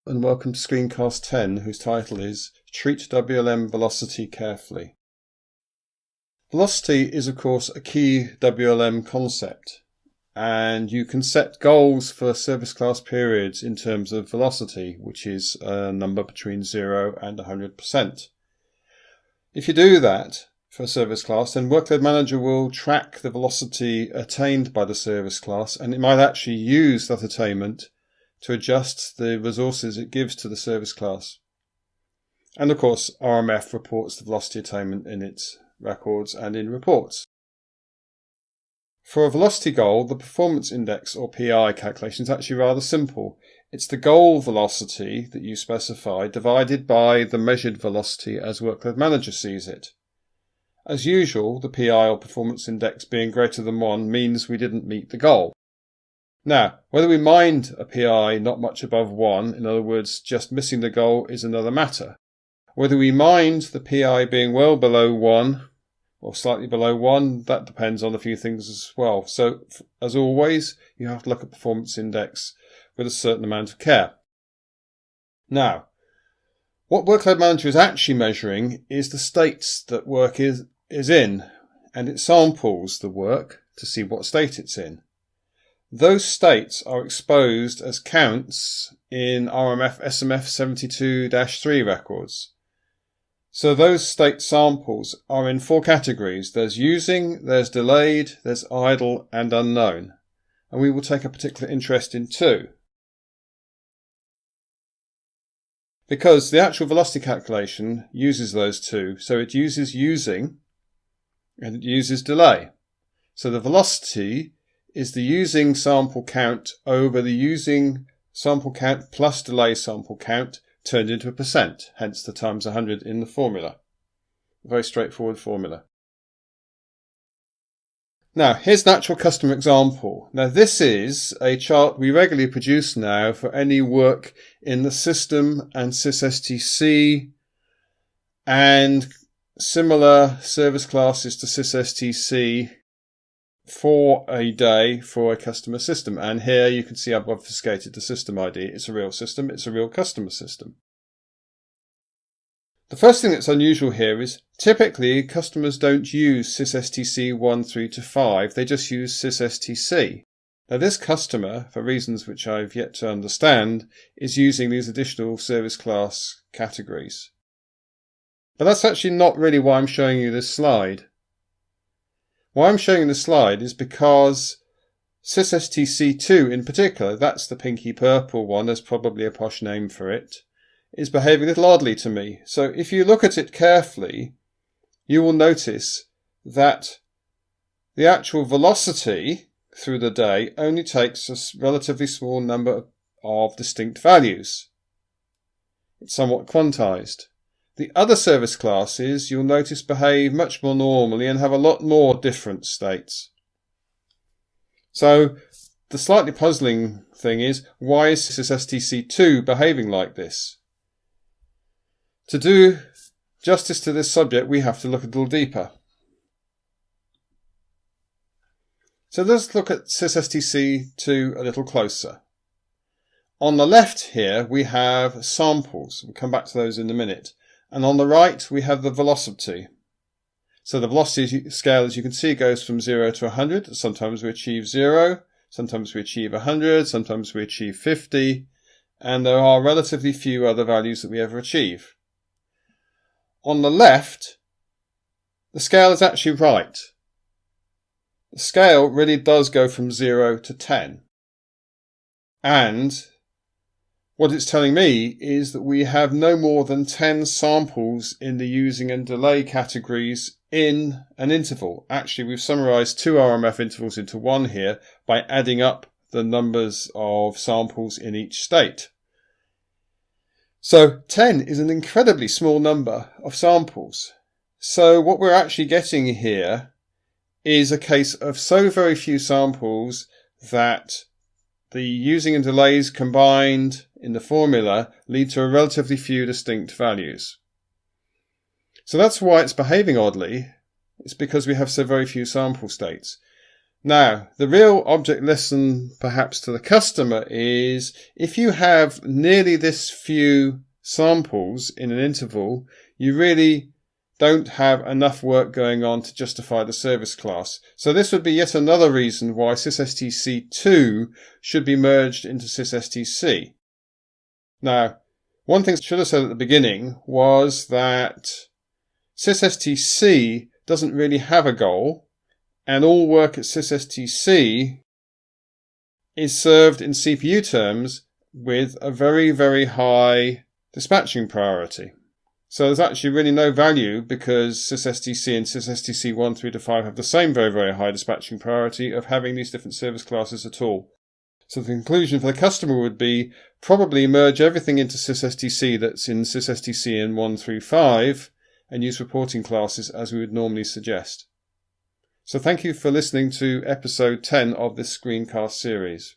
And welcome to Screencast 10, whose title is Treat WLM Velocity Carefully. Velocity is, of course, a key WLM concept, and you can set goals for service class periods in terms of velocity, which is a number between 0 and 100%. If you do that for a service class, then Workload Manager will track the velocity attained by the service class, and it might actually use that attainment to adjust the resources it gives to the service class. And of course, RMF reports the velocity attainment in its records and in reports. For a velocity goal, the performance index or PI calculation is actually rather simple. It's the goal velocity that you specify divided by the measured velocity as Workload Manager sees it. As usual, the PI or performance index being greater than 1 means we didn't meet the goal. Now, whether we mind a PI not much above 1, in other words, just missing the goal, is another matter. Whether we mind the PI being well below 1 or slightly below 1, that depends on a few things as well. So, as always, you have to look at performance index with a certain amount of care. Now, what Workload Manager is actually measuring is the states that work is in, and it samples the work to see what state it's in. Those states are exposed as counts in RMF SMF 72-3 records. So those state samples are in 4 categories. There's using, there's delayed, there's idle, and unknown. And we will take a particular interest in 2. Because the actual velocity calculation uses those 2. So it uses using and it uses delay. So the velocity is the using sample count over the using sample count plus delay sample count turned into a percent, hence the times 100 in the formula. A very straightforward formula. Now, here's an actual customer example. Now, this is a chart we regularly produce now for any work in the system and sysstc and similar service classes to sysstc for a day for a customer system. And here you can see I've obfuscated the system ID. It's a real system. It's a real customer system. The first thing that's unusual here is typically customers don't use sysstc 1 through to 5. They just use sysstc. Now this customer, for reasons which I've yet to understand, is using these additional service class categories. But that's actually not really why I'm showing you this slide. Why I'm showing this slide is because sysstc2 in particular, that's the pinky purple one, there's probably a posh name for it, is behaving a little oddly to me. So if you look at it carefully, you will notice that the actual velocity through the day only takes a relatively small number of distinct values. It's somewhat quantized. The other service classes, you'll notice, behave much more normally and have a lot more different states. So the slightly puzzling thing is, why is sysstc2 behaving like this? To do justice to this subject, we have to look a little deeper. So let's look at sysstc2 a little closer. On the left here, we have samples. We'll come back to those in a minute. And on the right, we have the velocity. So the velocity scale, as you can see, goes from 0 to 100. Sometimes we achieve 0, sometimes we achieve 100, sometimes we achieve 50, and there are relatively few other values that we ever achieve. On the left, the scale is actually right. The scale really does go from 0 to 10. And what it's telling me is that we have no more than 10 samples in the using and delay categories in an interval. Actually, we've summarized 2 RMF intervals into one here by adding up the numbers of samples in each state. So 10 is an incredibly small number of samples. So what we're actually getting here is a case of so very few samples that the using and delays combined in the formula lead to a relatively few distinct values. So that's why it's behaving oddly. It's because we have so very few sample states. Now, the real object lesson perhaps to the customer is if you have nearly this few samples in an interval, you really don't have enough work going on to justify the service class. So this would be yet another reason why sysstc2 should be merged into sysstc. Now, one thing I should have said at the beginning was that sysstc doesn't really have a goal, and all work at sysstc is served in CPU terms with a very, very high dispatching priority. So there's actually really no value because sysstc and sysstc 1 through to 5 have the same very, very high dispatching priority of having these different service classes at all. So the conclusion for the customer would be probably merge everything into sysstc that's in sysstc in 1 through 5 and use reporting classes as we would normally suggest. So thank you for listening to episode 10 of this Screencast series.